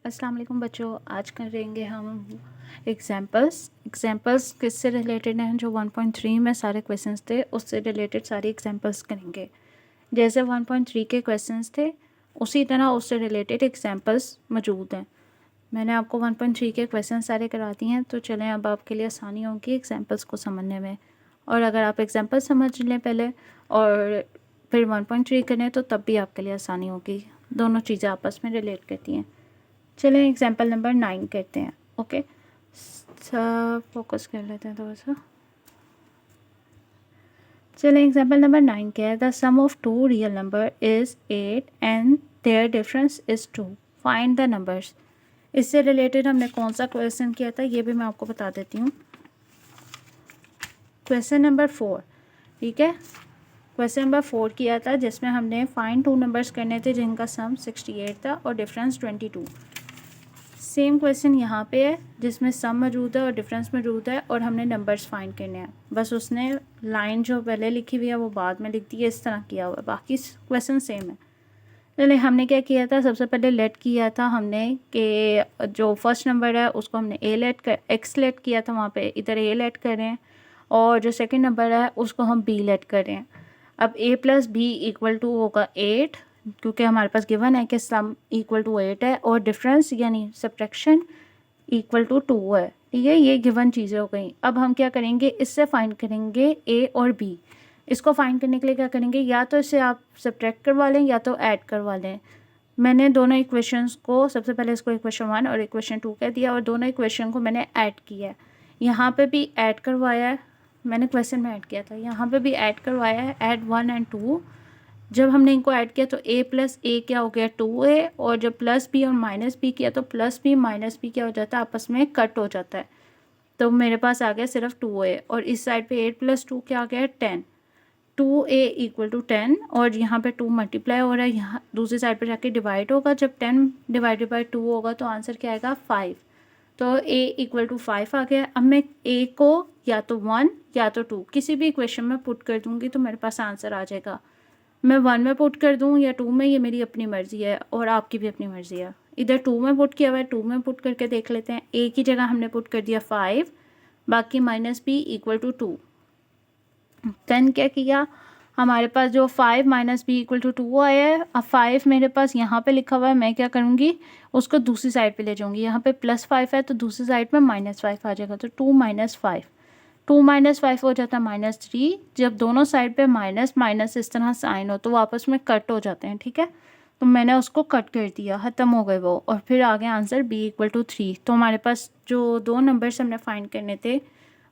अस्सलाम वालेकुम बच्चों, आज करेंगे हम एग्जांपल्स किससे रिलेटेड हैं। जो 1.3 में सारे क्वेश्चंस थे उससे रिलेटेड सारी एग्जांपल्स करेंगे। जैसे 1.3 के क्वेश्चंस थे उसी तरह उससे रिलेटेड एग्जांपल्स मौजूद हैं। मैंने आपको 1.3 के क्वेश्चन सारे करा दिए हैं, तो चलें अब आपके लिए आसानी होगी एग्जाम्पल्स को समझने में। और अगर आप एग्जाम्पल समझ लें पहले और फिर 1.3 करें तो तब भी आपके लिए आसानी होगी। दोनों चीज़ें आपस में रिलेट करती हैं। चलें एग्जाम्पल नंबर 9 करते हैं। ओके, सब फोकस कर लेते हैं थोड़ा सा। चलें एग्जाम्पल नंबर 9 क्या है। The sum of two real number is 8 and their difference is 2, find the numbers. इससे रिलेटेड हमने कौन सा क्वेश्चन किया था ये भी मैं आपको बता देती हूँ। क्वेश्चन नंबर 4, ठीक है, क्वेश्चन नंबर 4 किया था जिसमें हमने फाइंड टू नंबर्स करने थे जिनका सम 68 था और डिफरेंस 22। सेम क्वेश्चन यहाँ पे है जिसमें सम मौजूद है और डिफरेंस मौजूद है और हमने नंबर्स फाइंड करने हैं। बस उसने लाइन जो पहले लिखी हुई है वो बाद में लिख दी है, इस तरह किया हुआ है। बाकी क्वेश्चन सेम है। चलिए हमने क्या किया था, सबसे पहले लेट किया था हमने कि जो फर्स्ट नंबर है उसको हमने एक्स लेट किया था, वहाँ पे इधर ए लेट करें, और जो सेकंड नंबर है उसको हम बी लेट करें। अब a plus B equal to होगा 8, क्योंकि हमारे पास गिवन है कि सम इक्वल टू 8 है और डिफरेंस यानी सब्ट्रैक्शन इक्वल टू 2 है। ठीक है, ये गिवन चीज़ें हो गई। अब हम क्या करेंगे, इससे फाइंड करेंगे a और b। इसको फाइंड करने के लिए क्या करेंगे, या तो इसे आप सब्ट्रैक्ट करवा लें या तो ऐड करवा लें। मैंने दोनों इक्वेशंस को, सबसे पहले इसको इक्वेशन 1 और इक्वेशन 2 कह दिया और दोनों इक्वेशन को मैंने ऐड किया है। यहाँ पे भी ऐड करवाया है, मैंने क्वेश्चन में ऐड किया था, यहाँ पे भी ऐड करवाया है, ऐड 1 एंड 2। जब हमने इनको ऐड किया तो a प्लस ए क्या हो गया 2a, और जब प्लस बी और माइनस बी किया तो प्लस बी माइनस बी क्या हो जाता है, आपस में कट हो जाता है। तो मेरे पास आ गया सिर्फ 2a और इस साइड पे 8 प्लस 2 क्या आ गया 10। 2a इक्वल टू 10 और यहाँ पे 2 मल्टीप्लाई हो रहा है, यहाँ दूसरी साइड पे जाके डिवाइड होगा। जब 10 डिवाइडेड बाई 2 होगा तो आंसर क्या आएगा 5। तो a इक्वल टू 5 आ गया। अब मैं a को या तो 1 या तो 2 किसी भी इक्वेशन में पुट कर दूंगी तो मेरे पास आंसर आ जाएगा। मैं 1 में पुट कर दूं या 2 में, ये मेरी अपनी मर्ज़ी है और आपकी भी अपनी मर्ज़ी है। इधर 2 में पुट किया हुआ है, 2 में पुट करके देख लेते हैं। a की जगह हमने पुट कर दिया 5, बाकी minus b equal to 2। Then क्या किया, हमारे पास जो 5 माइनस बी इक्वल टू 2 आया है। अब 5 मेरे पास यहाँ पे लिखा हुआ है, मैं क्या करूँगी उसको दूसरी साइड पे ले जाऊँगी। यहाँ पे +5 है तो दूसरी साइड में -5 आ जाएगा, तो 2 माइनस 5, 2 माइनस 5 हो जाता है -3। जब दोनों साइड पे माइनस माइनस इस तरह साइन हो तो वो आपस में कट हो जाते हैं। ठीक है, तो मैंने उसको कट कर दिया, ख़त्म हो गए वो, और फिर आ गया आंसर b इक्वल टू 3। तो हमारे पास जो दो नंबर्स हमने फाइंड करने थे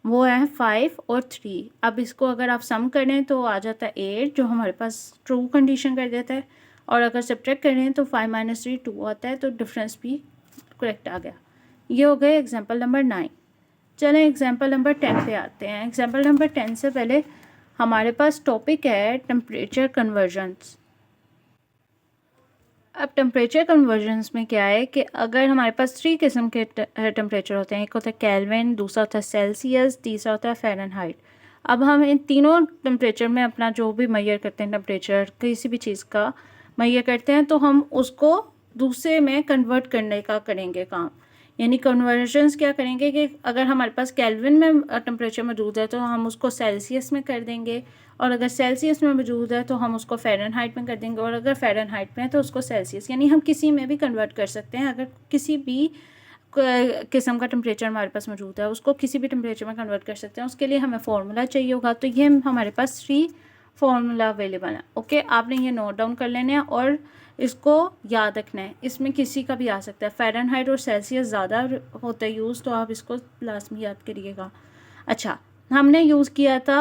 वो है 5 और 3। अब इसको अगर आप सम करें तो आ जाता है 8, जो हमारे पास ट्रू कंडीशन कर देता है, और अगर सब्ट्रैक्ट करें तो 5 माइनस 3 2 आता है, तो डिफरेंस भी करेक्ट आ गया। ये हो गए एग्जाम्पल नंबर 9। चलें एग्जाम्पल नंबर 10 पे आते हैं। एग्जाम्पल नंबर 10 से पहले हमारे पास टॉपिक है टेम्परेचर कन्वर्जन्स। अब टेम्परेचर कन्वर्जन्स में क्या है कि अगर हमारे पास 3 किस्म के टेम्परेचर होते हैं, एक होता है केल्विन, दूसरा होता है सेल्सियस, तीसरा होता है फ़ारेनहाइट। अब हम इन तीनों टेम्परेचर में अपना जो भी मेजर करते हैं, टेम्परेचर किसी भी चीज़ का मेजर करते हैं, तो हम उसको दूसरे में कन्वर्ट करने का करेंगे काम। यानी कन्वर्जन्स क्या करेंगे कि अगर हमारे पास केल्विन में टेम्परेचर मौजूद है तो हम उसको सेल्सियस में कर देंगे, और अगर सेल्सियस में मौजूद है तो हम उसको फ़ारेनहाइट में कर देंगे, और अगर फ़ारेनहाइट में है तो उसको सेल्सियस, यानी हम किसी में भी कन्वर्ट कर सकते हैं। अगर किसी भी किस्म का टेम्परेचर हमारे पास मौजूद है उसको किसी भी टेम्परेचर में कन्वर्ट कर सकते हैं। उसके लिए हमें फार्मूला चाहिए होगा, तो ये हमारे पास 3 फार्मूला अवेलेबल है। ओके, आपने ये नोट डाउन कर लेने हैं और इसको याद रखना है। इसमें किसी का भी आ सकता है, फ़ारेनहाइट और सेल्सियस ज़्यादा होता है यूज़, तो आप इसको लाजमी याद करिएगा। अच्छा, हमने यूज़ किया था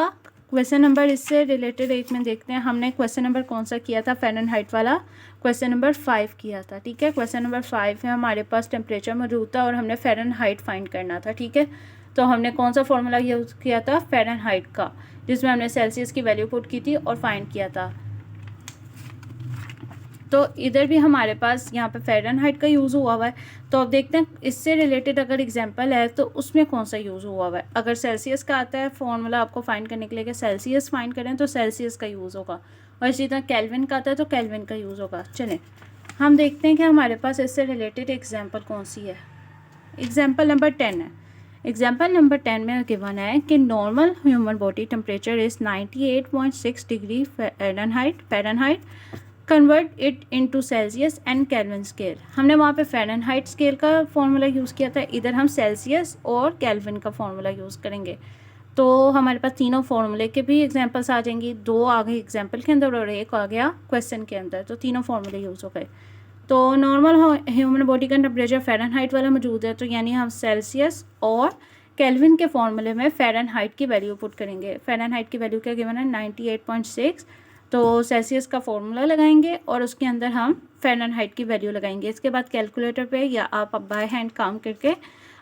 क्वेश्चन नंबर, इससे रिलेटेड एक में देखते हैं हमने क्वेश्चन नंबर कौन सा किया था, फ़ारेनहाइट वाला क्वेश्चन नंबर 5 किया था। ठीक है, क्वेश्चन नंबर 5 है, हमारे पास टेम्परेचर मौजूद था और हमने फ़ारेनहाइट फाइंड करना था। ठीक है, तो हमने कौन सा फार्मूला यूज़ किया था, फ़ारेनहाइट का, जिसमें हमने सेल्सियस की वैल्यू पुट की थी और फाइंड किया था। तो इधर भी हमारे पास यहाँ पे फ़ारेनहाइट का यूज़ हुआ हुआ है। तो अब देखते हैं इससे रिलेटेड अगर एग्जांपल है तो उसमें कौन सा यूज़ हुआ हुआ है। अगर सेल्सियस का आता है फॉर्मूला आपको फाइंड करने के लिए कि सेल्सियस फाइंड करें तो सेल्सियस का यूज़ होगा, और इसी तरह केल्विन का आता है तो केल्विन का यूज़ होगा। चलें हम देखते हैं कि हमारे पास इससे रिलेटेड एग्जाम्पल कौन सी है। एग्जाम्पल नंबर 10 है। एग्जाम्पल नंबर 10 में गिवन है कि normal human body temperature is 98.6 degree Fahrenheit, convert it into Celsius and kelvin scale. हमने वहाँ पे फ़ारेनहाइट स्केल का फॉर्मूला यूज़ किया था, इधर हम सेल्सियस और केल्विन का फॉर्मूला यूज़ करेंगे। तो हमारे पास तीनों फार्मूले के भी एग्जांपल्स आ जाएंगी, दो आ गए एग्जांपल के अंदर और एक आ गया क्वेश्चन के अंदर, तो तीनों फार्मूले यूज़ हो गए। तो नॉर्मल ह्यूमन बॉडी का टेम्परेचर फ़ारेनहाइट वाला मौजूद है, तो यानी हम सेल्सियस और केल्विन के फॉर्मूले में फ़ारेनहाइट की वैल्यू पुट करेंगे। फ़ारेनहाइट की वैल्यू क्या गिवन है 98.6, तो सेल्सियस का फॉर्मूला लगाएंगे और उसके अंदर हम फ़ारेनहाइट की वैल्यू लगाएंगे। इसके बाद कैलकुलेटर पे या आप बाय हैंड काम करके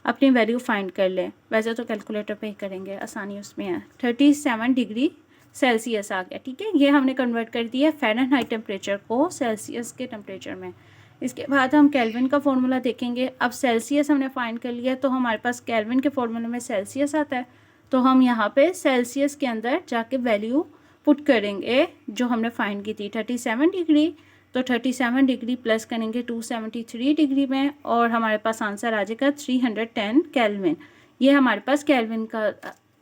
अपनी वैल्यू फाइंड कर लें। वैसे तो कैलकुलेटर पे ही करेंगे, आसानी उसमें है। 37 डिग्री सेल्सियस आ गया, ठीक है। ये हमने कन्वर्ट कर दिया फ़ारेनहाइट टेम्परेचर को सेल्सियस के टेम्परेचर में। इसके बाद हम केल्विन का फॉर्मूला देखेंगे। अब सेल्सियस हमने फाइंड कर लिया, तो हमारे पास केल्विन के फॉर्मूले में सेल्सियस आता है, तो हम यहाँ पे सेल्सियस के अंदर जाके वैल्यू पुट करेंगे जो हमने फाइंड की थी 37 डिग्री। तो 37 डिग्री प्लस करेंगे 273 डिग्री में और हमारे पास आंसर आ जाएगा 310 केल्विन। ये हमारे पास केल्विन का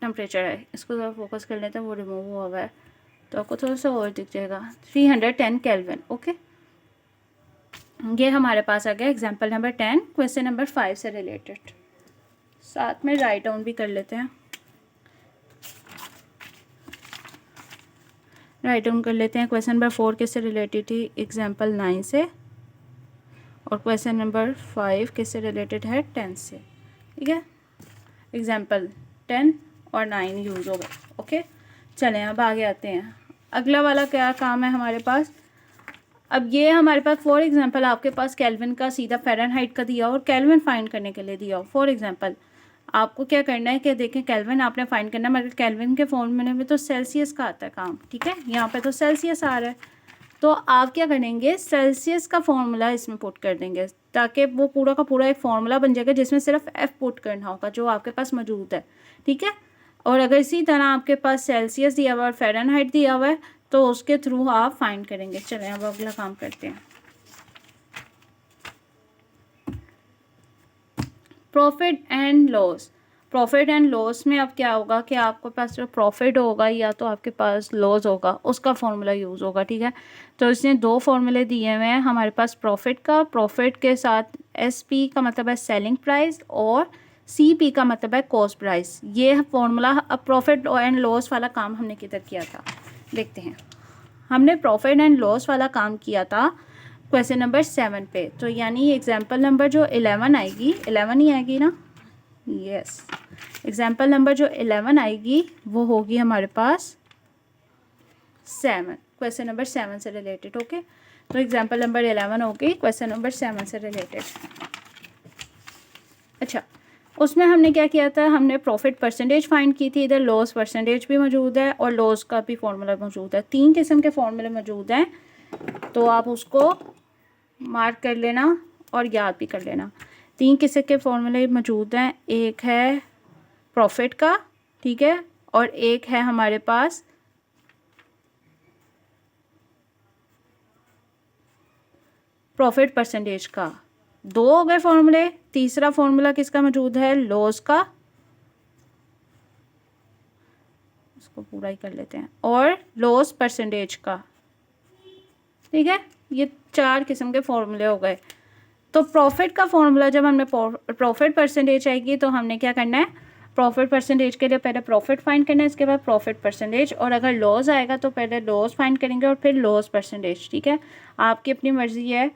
टेम्परेचर है। इसको थोड़ा फोकस कर लेते हैं, वो रिमूव हुआ हुआ है तो आपको थोड़ा सा और दिख जाएगा। 310 केल्विन, ओके। ये हमारे पास आ गया एग्जाम्पल नंबर 10 क्वेश्चन नंबर 5 से रिलेटेड। साथ में राइट डाउन भी कर लेते हैं, राइट डाउन कर लेते हैं। क्वेश्चन नंबर 4 किससे रिलेटेड थी, एग्जाम्पल 9 से, और क्वेश्चन नंबर 5 किससे रिलेटेड है 10 से, ठीक है। एग्जाम्पल 10 और 9 यूज़ हो गए, ओके। चलें अब आगे आते हैं। अगला वाला क्या काम है हमारे पास। अब ये हमारे पास फॉर एग्जांपल आपके पास केल्विन का सीधा फ़ारेनहाइट का दिया और केल्विन फाइंड करने के लिए दिया हो। फॉर एग्जांपल आपको क्या करना है कि देखें केल्विन आपने फाइंड करना है, मगर केल्विन के फॉर्मूले में तो सेल्सियस का आता है काम, ठीक है। यहाँ पे तो सेल्सियस आ रहा है, तो आप क्या करेंगे सेल्सियस का फॉर्मूला इसमें पुट कर देंगे, ताकि वो पूरा का पूरा एक फॉर्मूला बन जाएगा जिसमें सिर्फ एफ पुट करना होगा जो आपके पास मौजूद है, ठीक है। और अगर इसी तरह आपके पास सेल्सियस दिया हुआ है और फ़ारेनहाइट दिया हुआ है तो उसके थ्रू आप फाइंड करेंगे। चलें अब अगला काम करते हैं। Profit and loss. Profit and loss में अब क्या होगा कि आपके पास जो प्रॉफिट होगा या तो आपके पास लॉस होगा, उसका फॉर्मूला यूज़ होगा, ठीक है। तो इसने दो फॉर्मूले दिए हुए हैं हमारे पास प्रॉफिट का। प्रॉफिट के साथ SP का मतलब है सेलिंग प्राइस और CP का मतलब है कॉस्ट प्राइस। ये फॉर्मूला अब प्रॉफिट एंड लॉस वाला काम हमने किधर किया था देखते हैं। हमने प्रॉफिट एंड लॉस वाला काम किया था क्वेश्चन नंबर 7 पे। तो यानी एग्जाम्पल नंबर जो 11 आएगी, 11 ही आएगी ना, यस। एग्जाम्पल नंबर जो 11 आएगी वो होगी हमारे पास 7, क्वेश्चन नंबर 7 से रिलेटेड, ओके। तो एग्जाम्पल नंबर 11 होगी क्वेश्चन नंबर 7 से रिलेटेड। अच्छा, उसमें हमने क्या किया था, हमने प्रॉफिट परसेंटेज फाइंड की थी। इधर लॉस परसेंटेज भी मौजूद है और लॉस का भी फॉर्मूला मौजूद है। 3 किस्म के फॉर्मूले मौजूद हैं, तो आप उसको मार्क कर लेना और याद भी कर लेना। 3 किस्म के फॉर्मूले मौजूद हैं, एक है प्रॉफिट का, ठीक है, और एक है हमारे पास प्रॉफिट परसेंटेज का। 2 हो गए फॉर्मूले। तीसरा फॉर्मूला किसका मौजूद है, लॉस का, इसको पूरा ही कर लेते हैं, और लॉस परसेंटेज का, ठीक है। ये 4 किस्म के फॉर्मूले हो गए। तो प्रॉफिट का फॉर्मूला जब हमने प्रॉफिट परसेंटेज आएगी तो हमने क्या करना है, प्रॉफिट परसेंटेज के लिए पहले प्रॉफिट फाइंड करना है, इसके बाद प्रॉफिट परसेंटेज, और अगर लॉस आएगा तो पहले लॉस फाइंड करेंगे और फिर लॉस परसेंटेज, ठीक है। आपकी अपनी मर्जी है,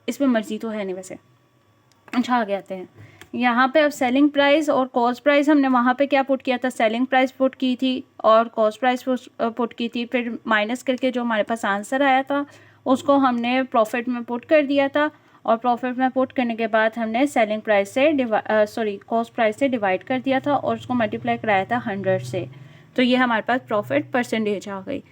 इसमें मर्जी तो है नहीं वैसे। अच्छा, आगे आते हैं। यहाँ पे अब सेलिंग प्राइस और कॉस्ट प्राइस हमने वहाँ पे क्या पुट किया था, सेलिंग प्राइस पुट की थी और कॉस्ट प्राइस पुट की थी, फिर माइनस करके जो हमारे पास आंसर आया था उसको हमने प्रॉफिट में पुट कर दिया था, और प्रॉफिट में पुट करने के बाद हमने सेलिंग प्राइस से कॉस्ट प्राइस से डिवाइड कर दिया था और उसको मल्टीप्लाई कराया था 100 से। तो ये हमारे पास प्रॉफिट परसेंटेज आ गई।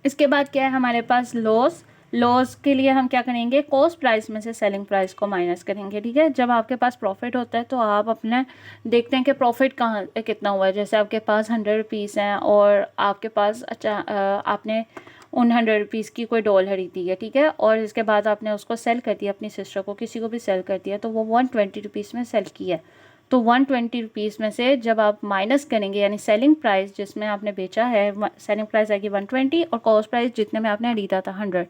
इसके बाद क्या है हमारे पास लॉस। लॉस के लिए हम क्या करेंगे, कॉस्ट प्राइस में से सेलिंग प्राइस को माइनस करेंगे, ठीक है। जब आपके पास प्रॉफिट होता है तो आप अपने देखते हैं कि प्रॉफिट कहाँ कितना हुआ है। जैसे आपके पास 100 रुपीज़ हैं और आपके पास अच्छा आपने उन 100 रुपीज़ की कोई डॉल खरीदी है, ठीक है, और इसके बाद आपने उसको सेल कर दिया अपनी सिस्टर को, किसी को भी सेल कर दिया, तो वो 120 रुपीज़ में सेल किया। तो 120 रुपीज़ में से जब आप माइनस करेंगे, यानी सेलिंग प्राइस जिसमें आपने बेचा है, सेलिंग प्राइस आएगी 120 और कॉस्ट प्राइस जितने में आपने खरीदा था 100,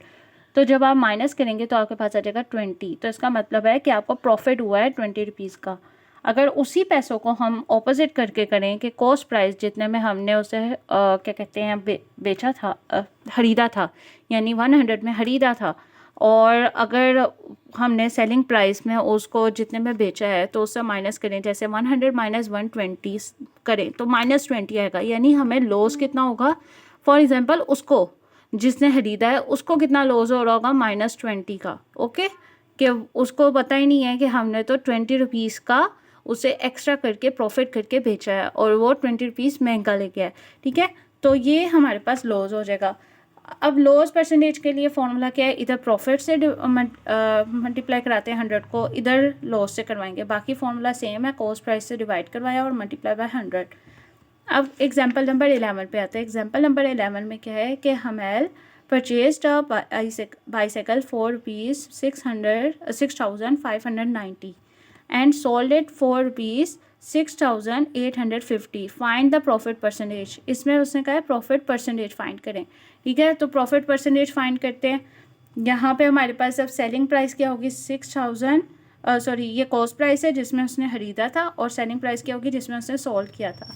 तो जब आप माइनस करेंगे तो आपके पास आ जाएगा 20। तो इसका मतलब है कि आपको प्रॉफिट हुआ है 20 रुपीज़ का। अगर उसी पैसों को हम ऑपोजिट करके करें कि कॉस्ट प्राइस जितने में हमने उसे क्या कहते हैं बेचा था, खरीदा था, यानी 100 में खरीदा था, और अगर हमने सेलिंग प्राइस में उसको जितने में बेचा है तो उससे माइनस करें, जैसे 100 माइनस 120 करें तो -20 आएगा, यानी हमें लॉस कितना होगा। फॉर एग्जांपल उसको जिसने खरीदा है उसको कितना लॉस हो रहा होगा, -20 का। ओके, कि उसको पता ही नहीं है कि हमने तो 20 रुपीज़ का उसे एक्स्ट्रा करके प्रॉफिट करके बेचा है और वो 20 रुपीज़ महंगा लेके आया, ठीक है। तो ये हमारे पास लॉस हो जाएगा। अब लॉस परसेंटेज के लिए फॉर्मूला क्या है, इधर प्रॉफिट से मल्टीप्लाई कराते हैं 100 को, इधर लॉस से करवाएंगे। बाकी फॉर्मूला सेम है, कॉस्ट प्राइस से डिवाइड करवाया और मल्टीप्लाई बाय 100। अब एग्जाम्पल नंबर 11 पे आते हैं। एग्जाम्पल नंबर 11 में क्या है कि हमें purchased a bicycle for rupees 6,590 and sold it for rupees 6,850. Find the profit percentage. इसमें उसने कहा है प्रॉफिट परसेंटेज फाइंड करें, ठीक है। तो प्रॉफिट परसेंटेज फाइंड करते हैं। यहाँ पे हमारे पास अब सेलिंग प्राइस क्या होगी, 6,000, सॉरी ये कॉस्ट प्राइस है जिसमें उसने खरीदा था, और सेलिंग प्राइस क्या होगी जिसमें उसने सोल्ड किया था।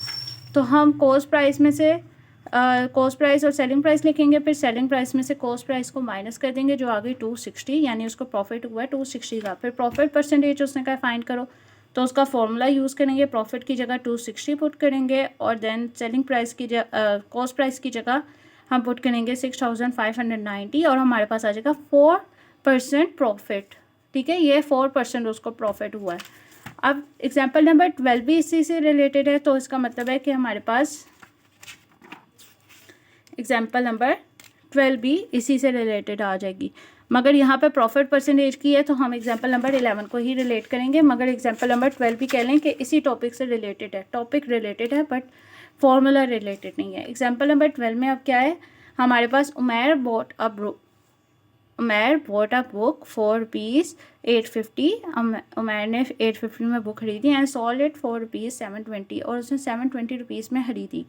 तो हम कॉस्ट प्राइस में से कॉस्ट प्राइस और सेलिंग प्राइस लिखेंगे, फिर सेलिंग प्राइस में से कॉस्ट प्राइस को माइनस कर देंगे जो आ गई 260, यानी उसको प्रॉफिट हुआ है 260 का। फिर प्रॉफिट परसेंटेज उसने कहा फाइंड करो, तो उसका फॉर्मूला यूज़ करेंगे, प्रॉफिट की जगह 260 पुट करेंगे और देन सेलिंग प्राइस की कॉस्ट प्राइस की जगह हम पुट करेंगे 6,590 और हमारे पास आ जाएगा 4% प्रॉफिट, ठीक है। ये 4% उसको प्रॉफिट हुआ है। अब एग्जाम्पल नंबर 12 भी इसी से रिलेटेड है, तो इसका मतलब है कि हमारे पास एग्जाम्पल नंबर 12 भी इसी से रिलेटेड आ जाएगी। मगर यहाँ पे प्रॉफिट परसेंटेज की है तो हम एग्जाम्पल नंबर 11 को ही रिलेट करेंगे, मगर एग्जाम्पल नंबर 12 भी कह लें कि इसी टॉपिक से रिलेटेड है। टॉपिक रिलेटेड है बट फॉर्मूला रिलेटेड नहीं है। एग्जाम्पल नंबर 12 में अब क्या है, हमारे पास Umair bought a book for rupees 850। Umair ने 850 में बुक खरीदी and sold it for rupees 720, और उसने 720 रुपीज़ में खरीदी।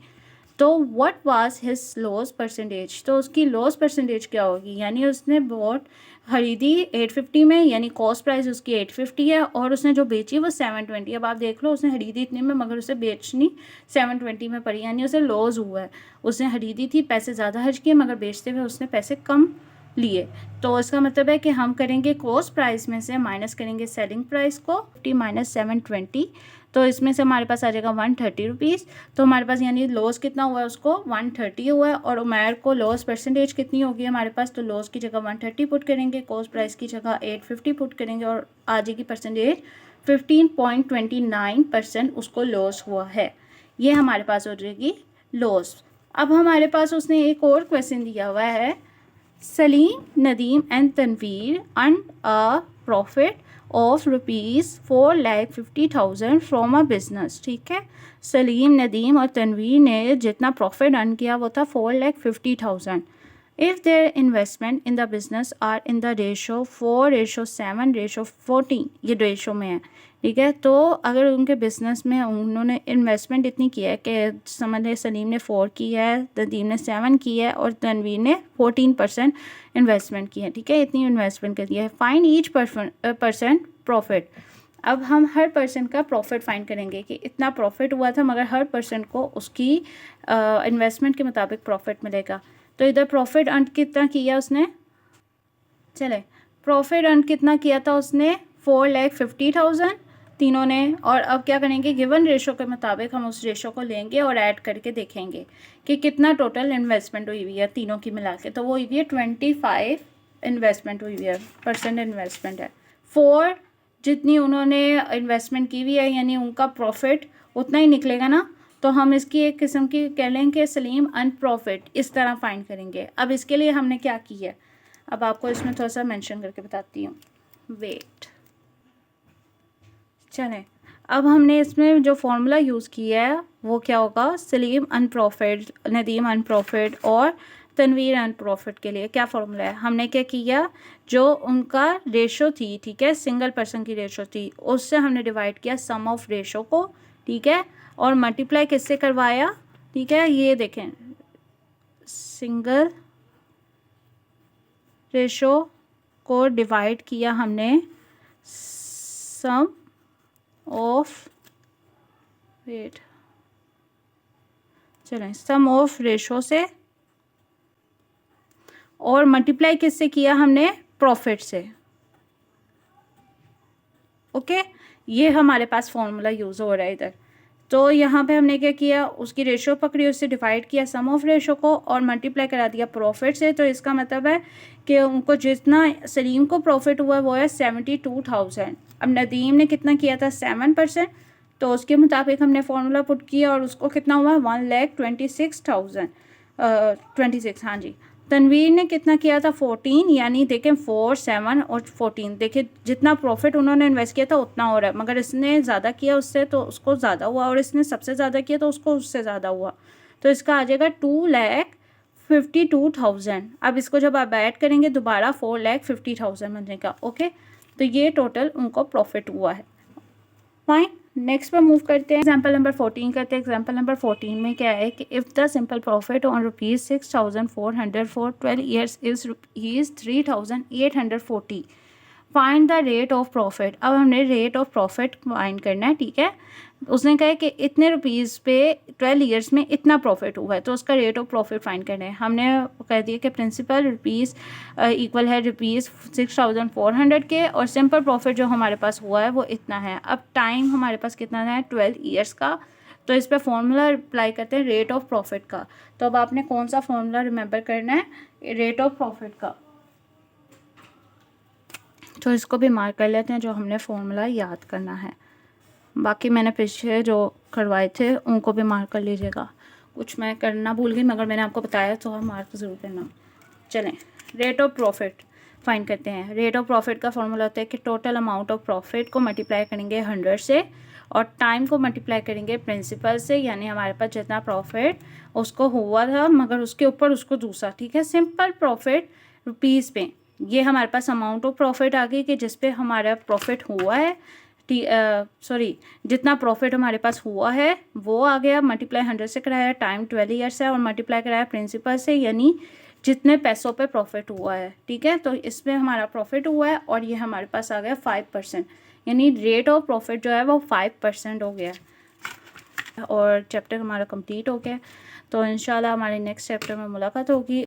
तो what was his loss percentage, तो उसकी लॉस परसेंटेज क्या होगी, यानी उसने बॉट खरीदी 850 में, यानी कॉस्ट प्राइस उसकी 850 है और उसने जो बेची वो 720। अब आप देख लो उसने खरीदी इतने में मगर उसे बेचनी 720 में पड़ी, यानी उसे लॉस हुआ है। उसने खरीदी थी, पैसे ज़्यादा खर्च किए, मगर बेचते हुए उसने पैसे कम लिए। तो इसका मतलब है कि हम करेंगे कॉस्ट प्राइस में से माइनस करेंगे सेलिंग प्राइस को, 50 माइनस 720, तो इसमें से हमारे पास आ जाएगा 130 रुपीज़। तो हमारे पास यानी लॉस कितना हुआ है, उसको 130 हुआ है। और उमैर को लॉस परसेंटेज कितनी होगी हमारे पास, तो लॉस की जगह 130 पुट करेंगे, कॉस्ट प्राइस की जगह 850 पुट करेंगे और आ जाएगी परसेंटेज 15.29% उसको लॉस हुआ है। ये हमारे पास हो जाएगी लॉस। अब हमारे पास उसने एक और क्वेश्चन दिया हुआ है, Salim, Nadeem and Tanveer earn a profit of ₹4,50,000 from a business, ठीक है। सलीम, नदीम और तनवीर ने जितना प्रॉफिट अर्न किया वो था 4,50,000। If their investment in the business are in the ratio 4:7:14, ये रेशो में है, ठीक है। तो अगर उनके बिजनेस में उन्होंने इन्वेस्टमेंट इतनी की है कि समझ लें सलीम ने 4 की है, नदीम ने 7 की है और तनवीर ने 14% इन्वेस्टमेंट की है, ठीक है। इतनी इन्वेस्टमेंट कर दिया है। Find each percent profit. अब हम हर पर्सन का प्रॉफिट फाइंड करेंगे कि इतना प्रॉफिट हुआ था, मगर हर पर्सन को उसकी इन्वेस्टमेंट के मुताबिक प्रॉफिट मिलेगा। तो इधर प्रॉफिट अर्न कितना किया उसने, चले प्रॉफिट अर्न कितना किया था उसने, 4,50,000 तीनों ने। और अब क्या करेंगे, गिवन रेशो के मुताबिक हम उस रेशो को लेंगे और ऐड करके देखेंगे कि कितना टोटल इन्वेस्टमेंट हुई हुई है तीनों की मिला के। तो वो हुई हुई है 25 इन्वेस्टमेंट हुई हुई है, परसेंट इन्वेस्टमेंट है। 4 जितनी उन्होंने इन्वेस्टमेंट की हुई है यानी उनका प्रॉफिट उतना ही निकलेगा ना। तो हम इसकी एक किस्म की कह लें कि सलीम अर्न प्रॉफिट, इस तरह फाइंड करेंगे। अब इसके लिए हमने क्या किया है, अब आपको इसमें थोड़ा सा मेंशन करके बताती हूँ, वेट। चलें, अब हमने इसमें जो फॉर्मूला यूज़ किया है वो क्या होगा, Salim earn profit, Nadeem earn profit और तनवीर एंड प्रॉफिट के लिए क्या फॉर्मूला है, हमने क्या किया, जो उनका रेशो थी, ठीक है, सिंगल पर्सन की रेशो थी, उससे हमने डिवाइड किया सम ऑफ रेशो को, ठीक है, और मल्टीप्लाई किससे करवाया, ठीक है, ये देखें सिंगल रेशो को डिवाइड किया हमने सम ऑफ, वेट चलें, सम ऑफ रेशो से, और मल्टीप्लाई किससे किया हमने, प्रॉफिट से। ओके, ये हमारे पास फॉर्मूला यूज़ हो रहा है इधर। तो यहाँ पे हमने क्या किया, उसकी रेशो पकड़ी, उससे डिवाइड किया सम ऑफ रेशो को और मल्टीप्लाई करा दिया प्रॉफिट से। तो इसका मतलब है कि उनको जितना सलीम को प्रॉफिट हुआ वो है 72,000। अब नदीम ने कितना किया था 7%, तो उसके मुताबिक हमने फार्मूला पुट किया और उसको कितना हुआ 1,26,000 26, हाँ जी। तनवीर ने कितना किया था 14, यानी देखें 4, 7 और 14, देखें जितना प्रॉफिट उन्होंने इन्वेस्ट किया था उतना हो रहा है, मगर इसने ज़्यादा किया उससे तो उसको ज़्यादा हुआ, और इसने सबसे ज़्यादा किया तो उसको उससे ज़्यादा हुआ। तो इसका आ जाएगा 2,52,000। अब इसको जब आप ऐड करेंगे दोबारा 4,50,000 बनने का। ओके, तो ये टोटल उनको प्रॉफिट हुआ है। फाइन, नेक्स्ट पर मूव करते हैं, एग्जाम्पल नंबर 14 करते हैं। एग्जाम्पल नंबर 14 में क्या है कि if the simple profit on ₹6,400 for 12 years is ₹3,840, find the rate of profit. अब हमने रेट ऑफ प्रॉफिट फाइंड करना है, ठीक है। उसने कहा कि इतने रुपीज़ पे 12 ईयर्स में इतना प्रॉफिट हुआ है, तो उसका रेट ऑफ प्रॉफिट फाइंड करना है। हमने कह दिया कि प्रिंसिपल रुपीज़ इक्वल है ₹6,400 के, और सिंपल प्रॉफिट जो हमारे पास हुआ है वो इतना है। अब टाइम हमारे पास कितना है 12 ईयर्स का, तो इस पर फॉर्मूला अप्लाई करते हैं रेट ऑफ प्रॉफिट का। तो अब आपने कौन सा फॉर्मूला रिमेंबर करना है, रेट ऑफ प्रॉफिट का। तो इसको भी मार्क कर लेते हैं, जो हमने फॉर्मूला याद करना है। बाकी मैंने पीछे जो करवाए थे उनको भी मार्क कर लीजिएगा, कुछ मैं करना भूल गई मगर मैंने आपको बताया तो हम मार्क ज़रूर करना। चलें, रेट ऑफ प्रॉफिट फाइंड करते हैं। रेट ऑफ प्रॉफिट का फॉर्मूला होता है कि टोटल अमाउंट ऑफ प्रॉफिट को मल्टीप्लाई करेंगे 100 से, और टाइम को मल्टीप्लाई करेंगे प्रिंसिपल से, यानी हमारे पास जितना प्रॉफिट उसको हुआ था मगर उसके ऊपर उसको दूसरा, ठीक है। सिंपल प्रॉफिट रुपीज़ पे, ये हमारे पास अमाउंट ऑफ प्रॉफिट आ गई कि जिस पे हमारा प्रॉफिट हुआ है, जितना प्रॉफिट हमारे पास हुआ है वो आ गया, मल्टीप्लाई 100 से कराया, टाइम 12 ईयर्स है, और मल्टीप्लाई कराया प्रिंसिपल से, यानी जितने पैसों पे प्रॉफिट हुआ है, ठीक है। तो इसमें हमारा प्रॉफिट हुआ है और ये हमारे पास आ गया 5%, यानी रेट ऑफ प्रॉफिट जो है वो 5% हो गया, और चैप्टर हमारा कंप्लीट हो गया। तो इंशाल्लाह हमारे नेक्स्ट चैप्टर में मुलाकात होगी।